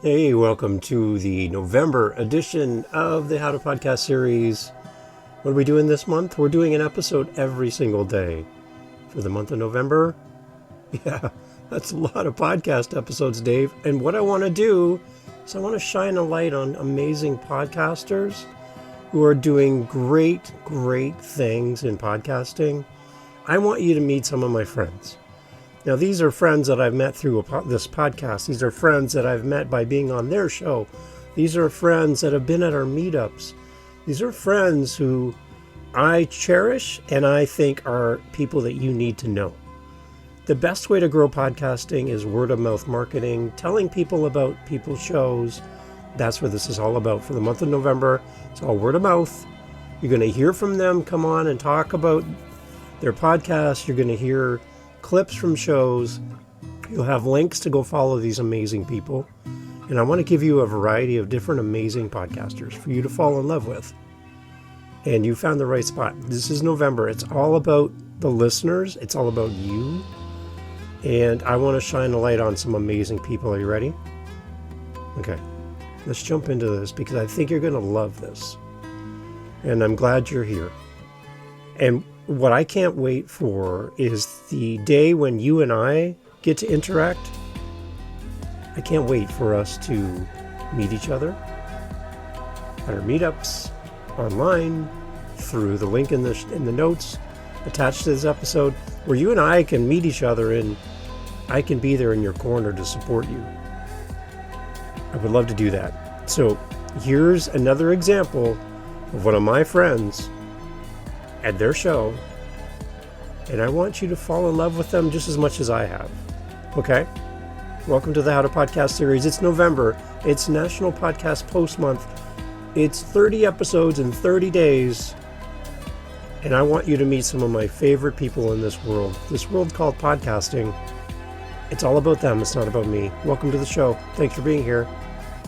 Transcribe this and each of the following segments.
Hey, welcome to the November edition of the How to Podcast series. What are we doing this month? We're doing an episode every single day. For the month of November, yeah, that's a lot of podcast episodes, Dave. And what I want to do is I want to shine a light on amazing podcasters who are doing great things in podcasting. I want you to meet some of my friends. Now, these are friends that I've met through this podcast. These are friends that I've met by being on their show. These are friends that have been at our meetups. These are friends who I cherish and I think are people that you need to know. The best way to grow podcasting is word of mouth marketing, telling people about people's shows. That's what this is all about for the month of November. It's all word of mouth. You're going to hear from them come on and talk about their podcast. You're going to hear clips from shows. You'll have links to go follow these amazing people. And I want to give you a variety of different amazing podcasters for you to fall in love with. And you found the right spot. This is November. It's all about the listeners. It's all about you. And I want to shine a light on some amazing people. Are you ready? Okay. Let's jump into this because I think you're going to love this. And I'm glad you're here. And what I can't wait for is the day when you and I get to interact. I can't wait for us to meet each other at our meetups, online, through the link in the notes attached to this episode, where you and I can meet each other and I can be there in your corner to support you. I would love to do that. So here's another example of one of my friends at their show, and I want you to fall in love with them just as much as I have. Okay? Welcome to the How to Podcast series. It's November. It's National Podcast Post Month. It's 30 episodes in 30 days, and I want you to meet some of my favorite people in this world called podcasting. It's all about them. It's not about me. Welcome to the show. Thanks for being here.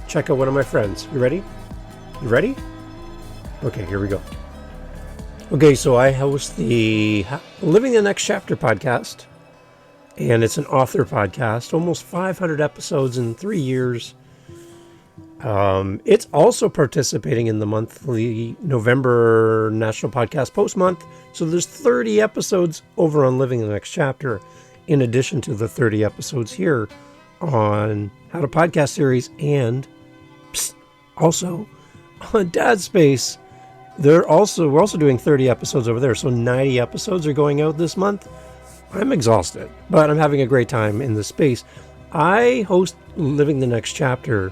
Check out one of my friends. You ready? You ready? Okay, here we go. Okay, so I host the Living the Next Chapter podcast, and it's an author podcast, almost 500 episodes in 3 years. It's also participating in the monthly November National Podcast Post Month, so there's 30 episodes over on Living the Next Chapter, in addition to the 30 episodes here on How to Podcast series, and also on Dad Space. We're also doing 30 episodes over there, so 90 episodes are going out this month. I'm exhausted, but I'm having a great time in this space. I host Living the Next Chapter,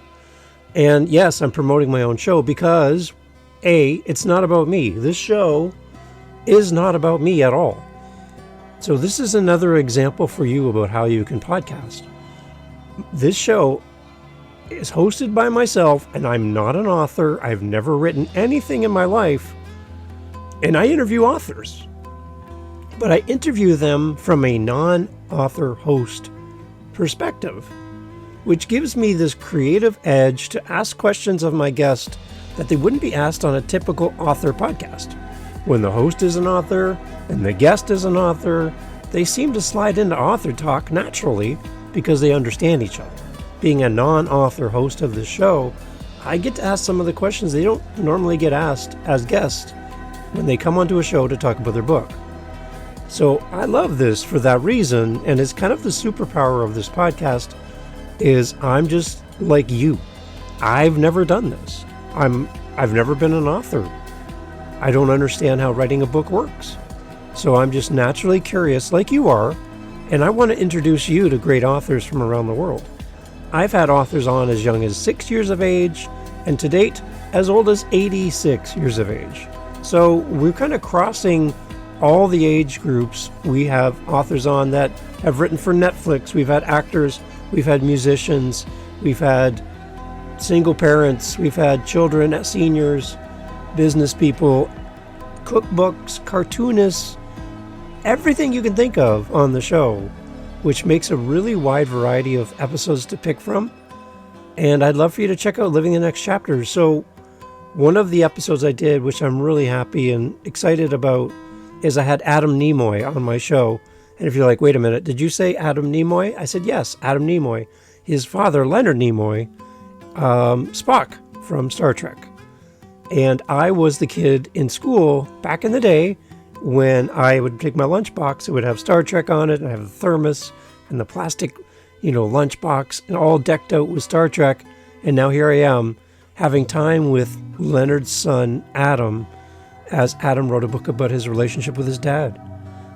and yes, I'm promoting my own show because, it's not about me. This show is not about me at all. So this is another example for you about how you can podcast. This show is hosted by myself, and I'm not an author. I've never written anything in my life, and I interview authors, but I interview them from a non-author host perspective, which gives me this creative edge to ask questions of my guest that they wouldn't be asked on a typical author podcast. When the host is an author and the guest is an author, they seem to slide into author talk naturally because they understand each other. Being a non-author host of the show, I get to ask some of the questions they don't normally get asked as guests when they come onto a show to talk about their book. So I love this for that reason, and it's kind of the superpower of this podcast is I'm just like you. I've never done this. I've never been an author. I don't understand how writing a book works. So I'm just naturally curious like you are, and I want to introduce you to great authors from around the world. I've had authors on as young as 6 years of age, and to date, as old as 86 years of age. So we're kind of crossing all the age groups. We have authors on that have written for Netflix. We've had actors. We've had musicians. We've had single parents. We've had children, seniors, business people, cookbooks, cartoonists, everything you can think of on the show, which makes a really wide variety of episodes to pick from. And I'd love for you to check out Living the Next Chapter. So one of the episodes I did, which I'm really happy and excited about, is I had Adam Nimoy on my show. And if you're like, wait a minute, did you say Adam Nimoy? I said, yes, Adam Nimoy. His father, Leonard Nimoy, Spock from Star Trek. And I was the kid in school back in the day when I would take my lunchbox. It would have Star Trek on it, and I have the thermos and the plastic, lunchbox, and all decked out with Star Trek. And now here I am having time with Leonard's son, Adam, as Adam wrote a book about his relationship with his dad.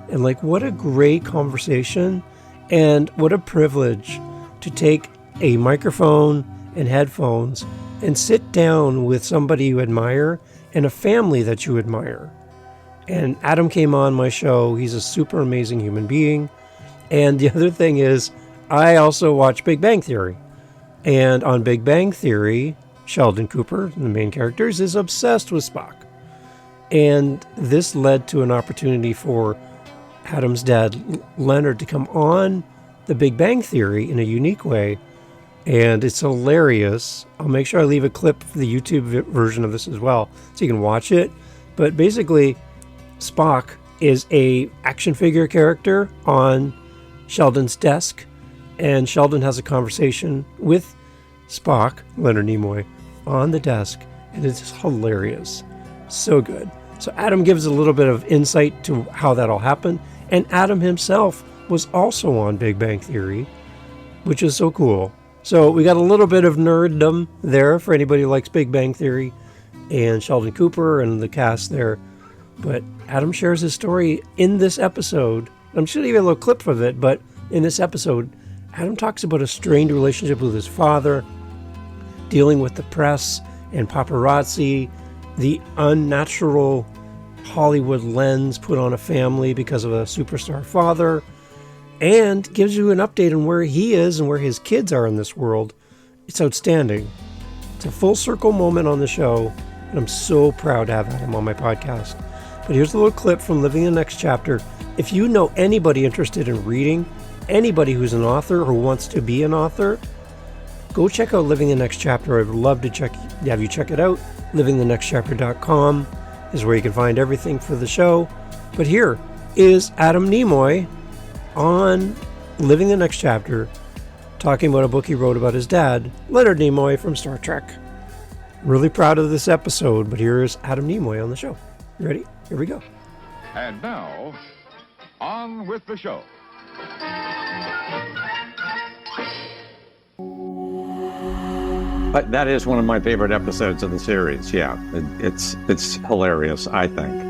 And what a great conversation, and what a privilege to take a microphone and headphones and sit down with somebody you admire and a family that you admire. And Adam came on my show. He's a super amazing human being. And the other thing is, I also watch Big Bang Theory. And on Big Bang Theory, Sheldon Cooper, the main character, is obsessed with Spock. And this led to an opportunity for Adam's dad, Leonard, to come on the Big Bang Theory in a unique way. And it's hilarious. I'll make sure I leave a clip for the YouTube version of this as well, so you can watch it. But basically, Spock is a action figure character on Sheldon's desk. And Sheldon has a conversation with Spock, Leonard Nimoy, on the desk. And it's hilarious. So good. So Adam gives a little bit of insight to how that all happened. And Adam himself was also on Big Bang Theory, which is so cool. So we got a little bit of nerddom there for anybody who likes Big Bang Theory and Sheldon Cooper and the cast there. But Adam shares his story in this episode. I'm sure you have a little clip of it, but in this episode, Adam talks about a strained relationship with his father, dealing with the press and paparazzi, the unnatural Hollywood lens put on a family because of a superstar father, and gives you an update on where he is and where his kids are in this world. It's outstanding. It's a full circle moment on the show, and I'm so proud to have him on my podcast. But here's a little clip from Living the Next Chapter. If you know anybody interested in reading, anybody who's an author or wants to be an author, go check out Living the Next Chapter. I'd love to have you check it out. livingthenextchapter.com is where you can find everything for the show. But here is Adam Nimoy on Living the Next Chapter, talking about a book he wrote about his dad, Leonard Nimoy from Star Trek. Really proud of this episode, but here is Adam Nimoy on the show. You ready? Here we go. And now, on with the show. But that is one of my favorite episodes of the series. Yeah, it's hilarious, I think.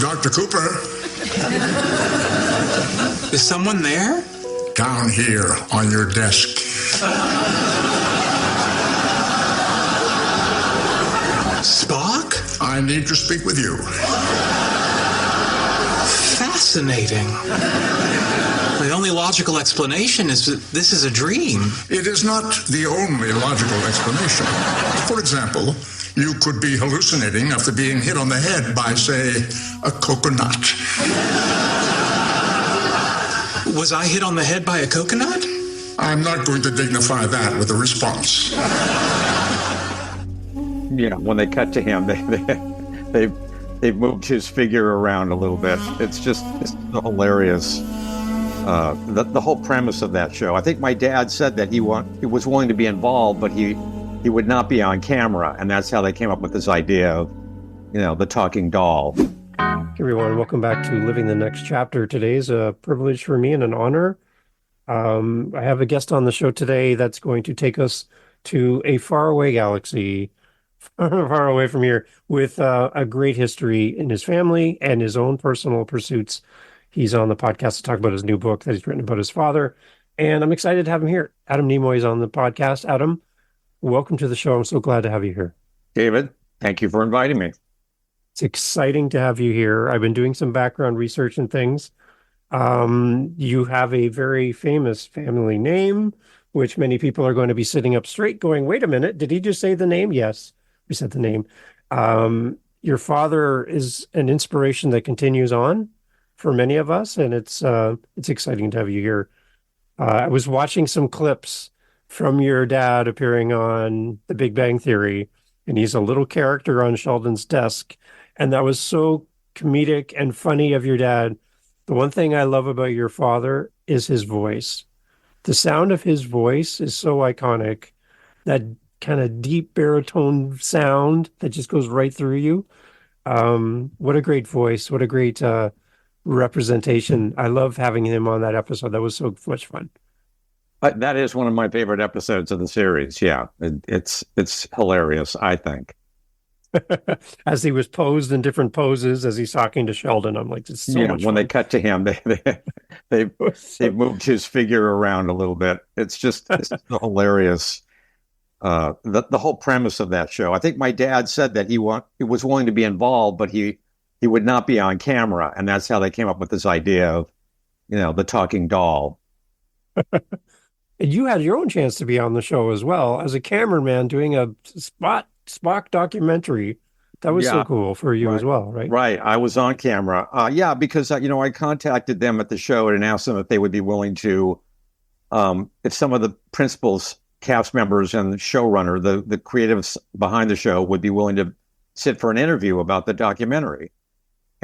Dr. Cooper. Is someone there? Down here on your desk. Spock? I need to speak with you. Fascinating. The only logical explanation is that this is a dream. It is not the only logical explanation. For example, you could be hallucinating after being hit on the head by, say, a coconut. Was I hit on the head by a coconut? I'm not going to dignify that with a response. Yeah, when they cut to him, they've moved his figure around a little bit. It's hilarious. The whole premise of that show. I think my dad said that he was willing to be involved, but he would not be on camera, and that's how they came up with this idea of, the talking doll. Hey everyone, welcome back to Living the Next Chapter. Today is a privilege for me and an honor. I have a guest on the show today that's going to take us to a faraway galaxy, far away from here, with a great history in his family and his own personal pursuits. He's on the podcast to talk about his new book that he's written about his father, and I'm excited to have him here. Adam Nimoy is on the podcast. Adam, welcome to the show. I'm so glad to have you here. David, thank you for inviting me. It's exciting to have you here. I've been doing some background research and things. You have a very famous family name, which many people are going to be sitting up straight going, wait a minute, did he just say the name? Yes, we said the name. Your father is an inspiration that continues on for many of us, and it's exciting to have you here. I was watching some clips from your dad appearing on The Big Bang Theory, and he's a little character on Sheldon's desk, and that was so comedic and funny of your dad. The one thing I love about your father is his voice. The sound of his voice is so iconic that kind of deep baritone sound that just goes right through you. What a great voice. What a great representation. I love having him on that episode. That was so much fun. That is one of my favorite episodes of the series. Yeah, it's hilarious, I think. As he was posed in different poses as he's talking to Sheldon, I'm like, it's so much when fun. they cut to him, they moved his figure around a little bit. It's so hilarious. The whole premise of that show. I think my dad said that he was willing to be involved, but he would not be on camera, and that's how they came up with this idea of, the talking doll. And you had your own chance to be on the show as well as a cameraman doing a Spock documentary. That was so cool for you as well, right? Right. I was on camera. Because, I contacted them at the show and asked them if they would be willing to, if some of the principals, cast members, and the showrunner, the creatives behind the show would be willing to sit for an interview about the documentary.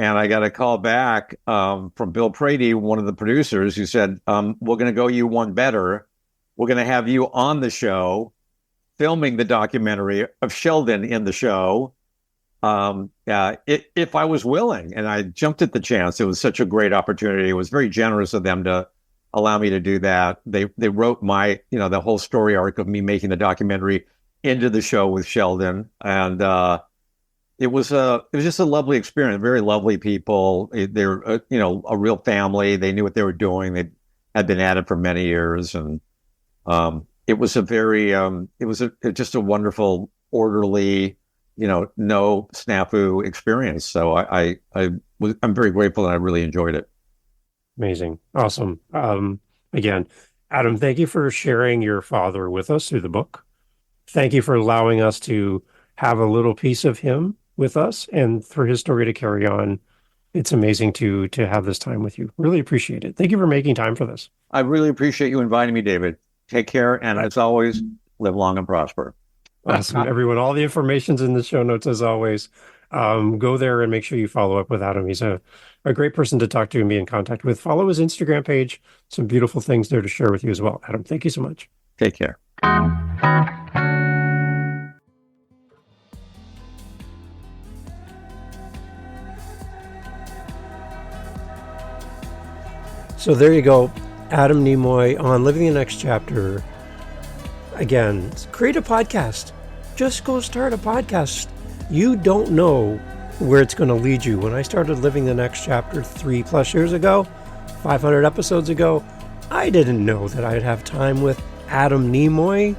And I got a call back from Bill Prady, one of the producers, who said, we're going to go you one better. We're going to have you on the show, filming the documentary of Sheldon in the show, if I was willing. And I jumped at the chance. It was such a great opportunity. It was very generous of them to allow me to do that. They wrote my, the whole story arc of me making the documentary into the show with Sheldon. And it was just a lovely experience. Very lovely people. They're, a real family. They knew what they were doing. They had been at it for many years. And it was just a wonderful, orderly, no snafu experience. So I'm very grateful, and I really enjoyed it. Amazing. Awesome. Again, Adam, thank you for sharing your father with us through the book. Thank you for allowing us to have a little piece of him with us and for his story to carry on. It's amazing to have this time with you. Really appreciate it. Thank you for making time for this. I really appreciate you inviting me, David. Take care, and as always, live long and prosper. Awesome, everyone. All the information's in the show notes, as always. Go there and make sure you follow up with Adam. He's a great person to talk to and be in contact with. Follow his Instagram page. Some beautiful things there to share with you as well. Adam, thank you so much. Take care. So there you go. Adam Nimoy on Living the Next Chapter. Again, create a podcast. Just go start a podcast. You don't know where it's going to lead you. When I started Living the Next Chapter 3+ years ago, 500 episodes ago, I didn't know that I'd have time with Adam Nimoy.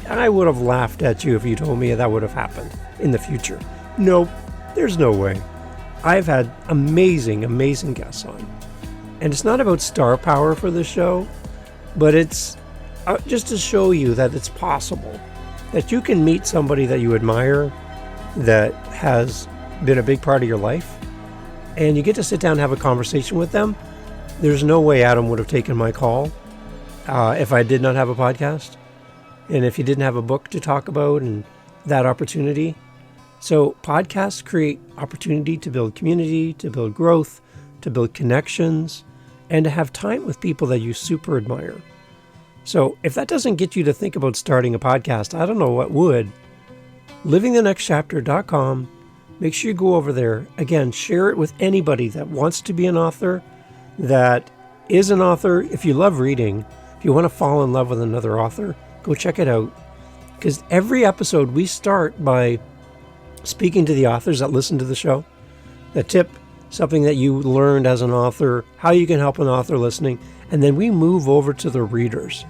I would have laughed at you if you told me that would have happened in the future. Nope, there's no way. I've had amazing, amazing guests on. And it's not about star power for the show, but it's just to show you that it's possible, that you can meet somebody that you admire, that has been a big part of your life, and you get to sit down and have a conversation with them. There's no way Adam would have taken my call if I did not have a podcast, and if he didn't have a book to talk about and that opportunity. So podcasts create opportunity to build community, to build growth, to build connections, and to have time with people that you super admire. So if that doesn't get you to think about starting a podcast, I don't know what would. livingthenextchapter.com. Make sure you go over there. Again, share it with anybody that wants to be an author, that is an author. If you love reading, if you want to fall in love with another author, go check it out. Because every episode we start by speaking to the authors that listen to the show, that tip something that you learned as an author, how you can help an author listening, and then we move over to the readers.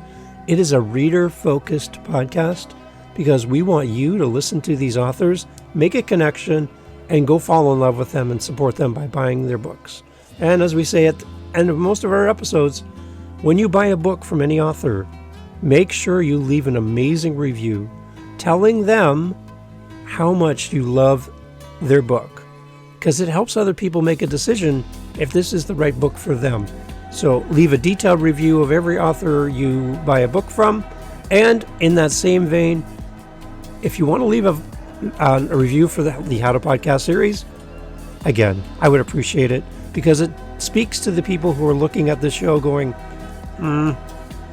It is a reader-focused podcast because we want you to listen to these authors, make a connection, and go fall in love with them and support them by buying their books. And as we say at the end of most of our episodes, when you buy a book from any author, make sure you leave an amazing review telling them how much you love their book, because it helps other people make a decision if this is the right book for them. So leave a detailed review of every author you buy a book from. And in that same vein, if you want to leave a review for the How to Podcast series, again, I would appreciate it because it speaks to the people who are looking at the show going,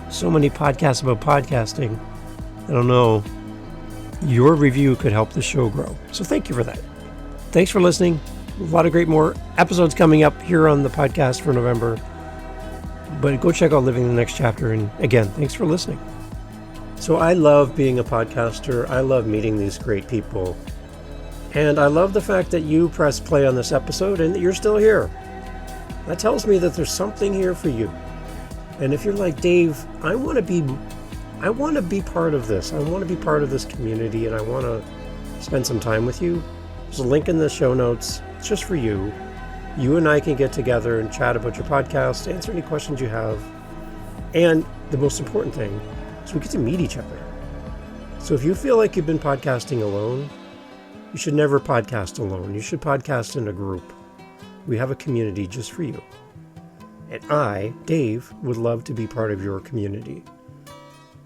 so many podcasts about podcasting. I don't know. Your review could help the show grow. So thank you for that. Thanks for listening. A lot of great more episodes coming up here on the podcast for November. But go check out Living the Next Chapter. And again, thanks for listening. So I love being a podcaster. I love meeting these great people. And I love the fact that you pressed play on this episode and that you're still here. That tells me that there's something here for you. And if you're like, Dave, I want to be part of this. I want to be part of this community, and I want to spend some time with you. There's a link in the show notes. It's just for you. You and I can get together and chat about your podcast, answer any questions you have. And the most important thing is we get to meet each other. So if you feel like you've been podcasting alone, you should never podcast alone. You should podcast in a group. We have a community just for you. And I, Dave, would love to be part of your community.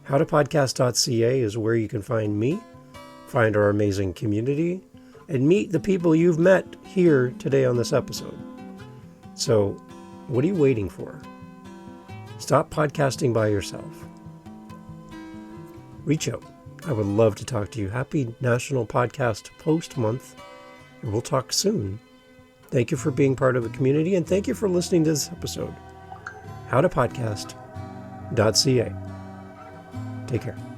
HowToPodcast.ca is where you can find me, find our amazing community, and meet the people you've met here today on this episode. So, what are you waiting for? Stop podcasting by yourself. Reach out. I would love to talk to you. Happy National Podcast Post Month, and we'll talk soon. Thank you for being part of the community, and thank you for listening to this episode. HowToPodcast.ca. Take care.